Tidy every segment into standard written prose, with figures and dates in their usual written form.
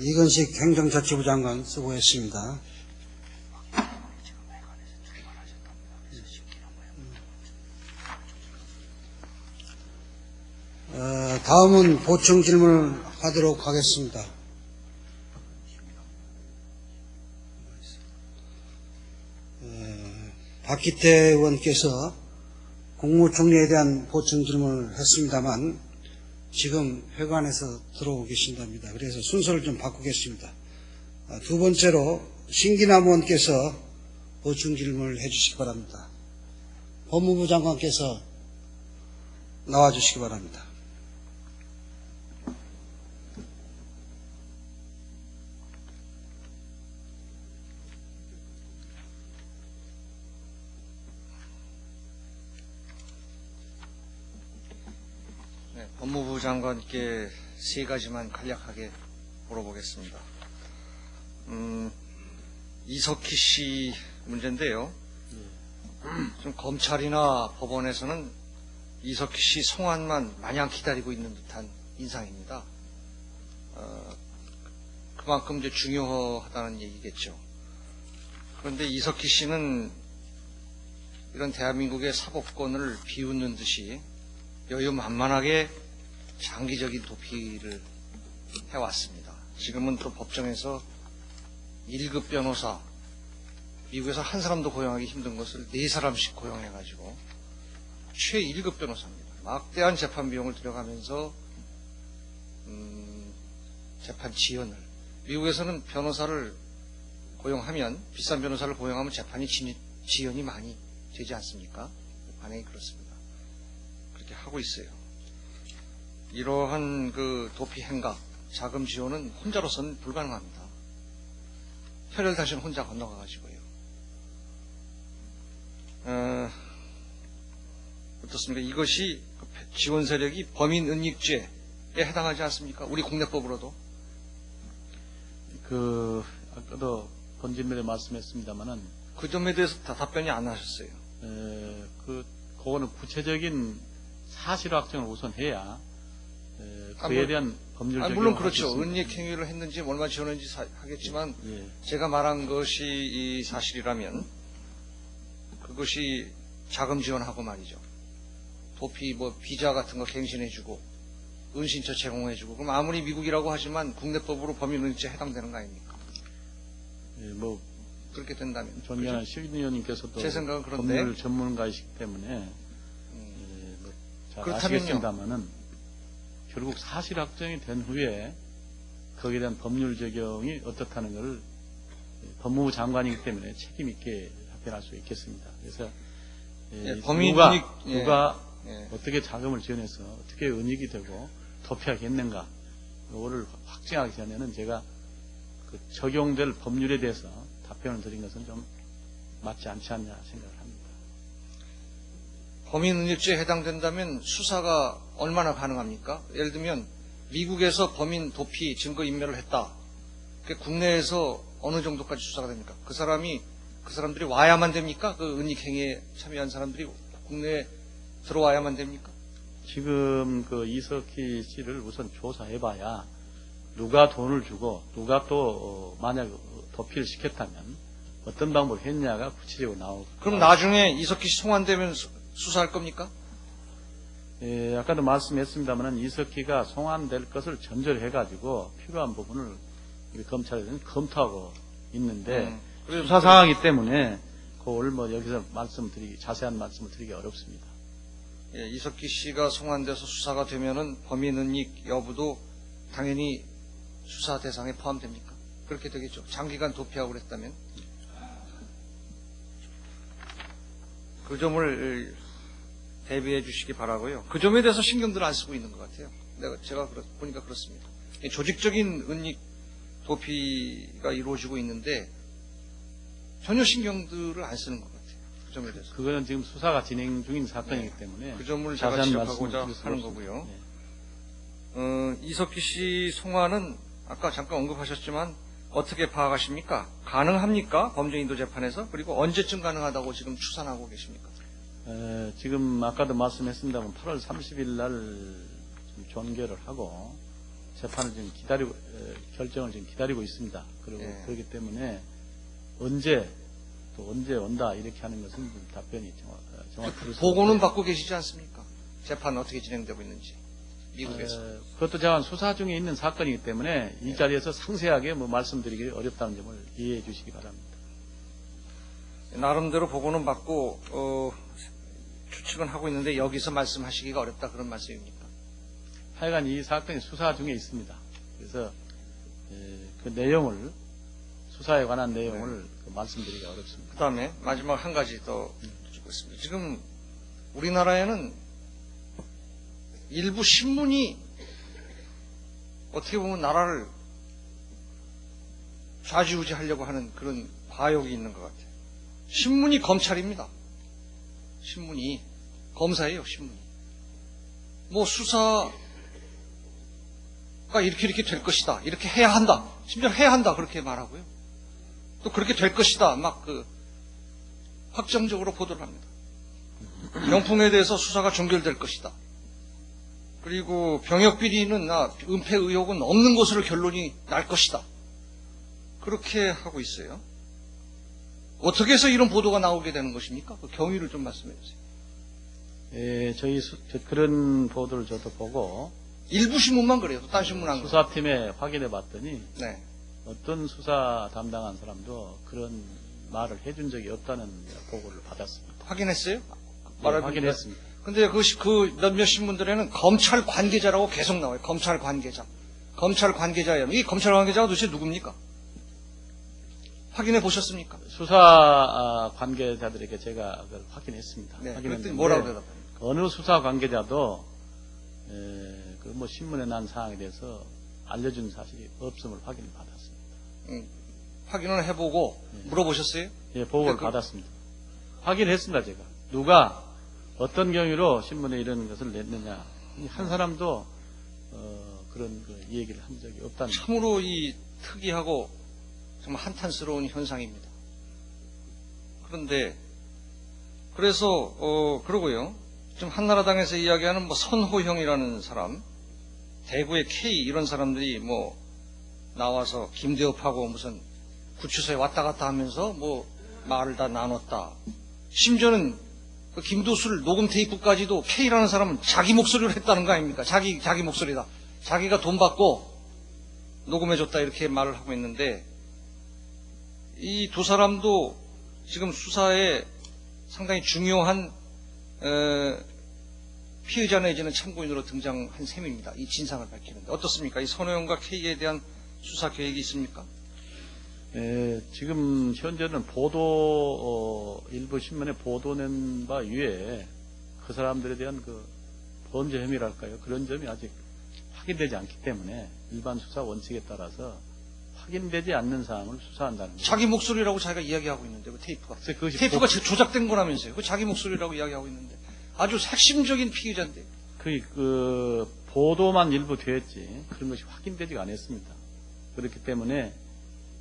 이건식 행정자치부 장관 수고했습니다. 다음은 보충 질문을 하도록 하겠습니다. 박기태 의원께서 국무총리에 대한 보충 질문을 했습니다만 지금 회관에서 들어오고 계신답니다. 그래서 순서를 좀 바꾸겠습니다. 두 번째로 신기남 의원께서 보충 질문을 해주시기 바랍니다. 법무부 장관께서 나와주시기 바랍니다. 법무부 장관께 세 가지만 간략하게 물어보겠습니다. 이석희 씨 문제인데요. 좀 검찰이나 법원에서는 이석희 씨 송환만 마냥 기다리고 있는 듯한 인상입니다. 그만큼 이제 중요하다는 얘기겠죠. 그런데 이석희 씨는 이런 대한민국의 사법권을 비웃는 듯이 여유만만하게 장기적인 도피를 해왔습니다. 지금은 또 법정에서 1급 변호사, 미국에서 한 사람도 고용하기 힘든 것을 4사람씩 고용해가지고 최1급 변호사입니다. 막대한 재판 비용을 들여가면서 재판 지연을, 미국에서는 변호사를 고용하면, 비싼 변호사를 고용하면 재판이 지연이 많이 되지 않습니까? 반응이 그렇습니다. 그렇게 하고 있어요. 이러한 그 도피 행각, 자금 지원은 혼자로서는 불가능합니다. 혈혈 단신 혼자 건너가가지고요. 어떻습니까? 이것이 지원 세력이 범인 은닉죄에 해당하지 않습니까? 우리 국내법으로도. 아까도 본질면에 말씀했습니다만은 그 점에 대해서 다 답변이 안 하셨어요. 그거는 구체적인 사실 확정을 우선 해야 그에 대한 법률 적용을 물론 그렇죠. 은닉 행위를 했는지 얼마 지원했는지 하겠지만 제가 말한 것이 이 사실이라면 그것이 자금 지원하고 말이죠. 도피 비자 같은 거 갱신해주고 은신처 제공해주고 그럼 아무리 미국이라고 하지만 국내법으로 범인 은닉죄에 해당되는 거 아닙니까? 그렇게 된다면. 존경하는 실위원님께서도 제 생각은 그런데 법률 전문가이시기 때문에 잘 그렇다면요. 아시겠습니다만은 결국 사실 확정이 된 후에 거기에 대한 법률 적용이 어떻다는 것을 법무부 장관이기 때문에 책임 있게 답변할 수 있겠습니다. 그래서 누가 어떻게 자금을 지원해서 어떻게 은닉이 되고 도피하겠는가 이거를 확정하기 전에는 제가 그 적용될 법률에 대해서 답변을 드린 것은 좀 맞지 않지 않냐 생각을 합니다. 범인 은닉죄에 해당된다면 수사가 얼마나 가능합니까? 예를 들면 미국에서 범인 도피 증거 인멸을 했다. 그게 국내에서 어느 정도까지 수사가 됩니까? 그 사람들이 와야만 됩니까? 그 은닉 행위에 참여한 사람들이 국내에 들어와야만 됩니까? 지금 그 이석희 씨를 우선 조사해봐야 누가 돈을 주고 누가 또 만약 도피를 시켰다면 어떤 방법을 했냐가 구체적으로 나오고. 그럼 나중에 이석희 씨 송환되면 수사할 겁니까? 아까도 말씀했습니다만 이석희가 송환될 것을 전제를 해가지고 필요한 부분을 검찰에서는 검토하고 있는데 수사 상황이기 때문에 그걸 여기서 자세한 말씀을 드리기 어렵습니다. 이석희 씨가 송환돼서 수사가 되면은 범인 은닉 여부도 당연히 수사 대상에 포함됩니까? 그렇게 되겠죠. 장기간 도피하고 그랬다면. 그 점을 대비해 주시기 바라고요. 그 점에 대해서 신경들 안 쓰고 있는 것 같아요. 제가 보니까 그렇습니다. 조직적인 은닉 도피가 이루어지고 있는데 전혀 신경들을 안 쓰는 것 같아요. 그 점에 대해서. 그거는 지금 수사가 진행 중인 사건이기 때문에 그 점을 제가 지적하고자 하는 거고요. 이석희 씨 송환은 아까 잠깐 언급하셨지만 어떻게 파악하십니까? 가능합니까? 범죄인도 재판에서? 그리고 언제쯤 가능하다고 지금 추산하고 계십니까? 지금 아까도 말씀했습니다만 8월 30일 날 좀 종결을 하고 재판을 지금 결정을 지금 기다리고 있습니다. 그리고 예. 그렇기 때문에 언제 온다 이렇게 하는 것은 좀 답변이 정확히 보고는 받고 계시지 않습니까? 재판 어떻게 진행되고 있는지 미국에서. 그것도 제가 수사 중에 있는 사건이기 때문에 이 자리에서 상세하게 뭐 말씀드리기 어렵다는 점을 이해해 주시기 바랍니다. 나름대로 보고는 받고 추측은 하고 있는데 여기서 말씀하시기가 어렵다 그런 말씀입니까? 하여간 이 사건이 수사 중에 있습니다. 그래서 그 내용을 수사에 관한 내용을 말씀드리기가 어렵습니다. 그 다음에 마지막 한 가지 더 여쭙고 있습니다. 지금 우리나라에는 일부 신문이 어떻게 보면 나라를 좌지우지하려고 하는 그런 과욕이 있는 것 같아요. 신문이 검찰입니다. 신문이 검사예요. 신문이. 뭐 수사가 이렇게 될 것이다. 이렇게 해야 한다. 심지어 해야 한다. 그렇게 말하고요. 또 그렇게 될 것이다. 막 확정적으로 보도를 합니다. 명풍에 대해서 수사가 종결될 것이다. 그리고 병역 비리는 은폐 의혹은 없는 것으로 결론이 날 것이다. 그렇게 하고 있어요. 어떻게 해서 이런 보도가 나오게 되는 것입니까? 그 경위를 좀 말씀해 주세요. 저희 그런 보도를 저도 보고 일부 신문만 그래요. 딴 신문 안 그래요. 수사팀에 확인해 봤더니 네. 어떤 수사 담당한 사람도 그런 말을 해준 적이 없다는 보고를 받았습니다. 확인했어요? 네, 확인했습니다. 근데 그 몇몇 신문들에는 검찰 관계자라고 계속 나와요. 검찰 관계자. 검찰 관계자예요. 이 검찰 관계자가 도대체 누굽니까? 확인해 보셨습니까? 수사 관계자들에게 제가 그걸 확인했습니다. 네. 확인했는데 그랬더니 뭐라고 대답합니까? 어느 수사 관계자도 그 뭐 신문에 난 사항에 대해서 알려준 사실이 없음을 확인을 받았습니다. 확인을 해보고 물어보셨어요? 예, 보고를 그- 받았습니다. 확인했습니다, 제가. 누가 어떤 경위로 신문에 이런 것을 냈느냐. 한 사람도 그런 그 얘기를 한 적이 없다는 거죠. 참으로 이 특이하고 정말 한탄스러운 현상입니다. 그런데 그래서 그러고요. 지금 한나라당에서 이야기하는 뭐 선호형이라는 사람, 대구의 K 이런 사람들이 뭐 나와서 김대엽하고 무슨 구치소에 왔다 갔다 하면서 뭐 말을 다 나눴다. 심지어는 그 김도술 녹음 테이프까지도 K라는 사람은 자기 목소리로 했다는 거 아닙니까? 자기 목소리다. 자기가 돈 받고 녹음해줬다 이렇게 말을 하고 있는데 이 두 사람도 지금 수사에 상당히 중요한 피의자 내지는 참고인으로 등장한 셈입니다. 이 진상을 밝히는데 어떻습니까? 이 선호영과 K에 대한 수사 계획이 있습니까? 지금 현재는 일부 신문에 보도낸 바 이외에 그 사람들에 대한 그 범죄 혐의랄까요? 그런 점이 아직 확인되지 않기 때문에 일반 수사 원칙에 따라서 확인되지 않는 사항을 수사한다는 거죠. 자기 목소리라고 자기가 이야기하고 있는데 그 테이프가. 그래서 그것이 테이프가 조작된 거라면서요. 그 자기 목소리라고 이야기하고 있는데 아주 핵심적인 피의자인데. 그 보도만 일부 되었지 그런 것이 확인되지가 않았습니다. 그렇기 때문에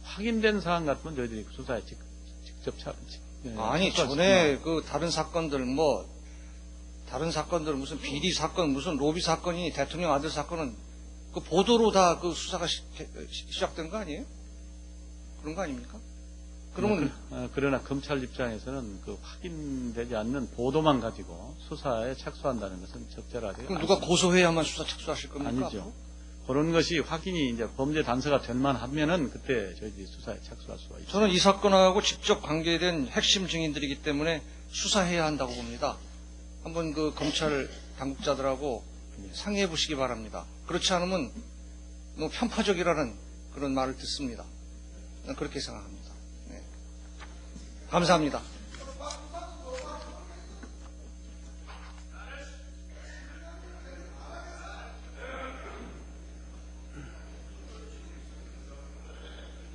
확인된 사항 같으면 저희들이 수사에 직접 아니 전에 그 다른 사건들 무슨 비리 사건 무슨 로비 사건이 대통령 아들 사건은 그 보도로 다 그 수사가 시작된 거 아니에요? 그런 거 아닙니까? 그러면 그러나 검찰 입장에서는 그 확인되지 않는 보도만 가지고 수사에 착수한다는 것은 적절하지 그럼 않습니다. 누가 고소해야만 수사 착수하실 겁니까? 아니죠. 앞으로? 그런 것이 확인이 이제 범죄 단서가 될 만하면은 그때 저희들이 수사에 착수할 수가 있죠. 저는 이 사건하고 직접 관계된 핵심 증인들이기 때문에 수사해야 한다고 봅니다. 한번 그 검찰 당국자들하고 상의해 보시기 바랍니다. 그렇지 않으면 너무 편파적이라는 그런 말을 듣습니다. 그렇게 생각합니다. 네. 감사합니다.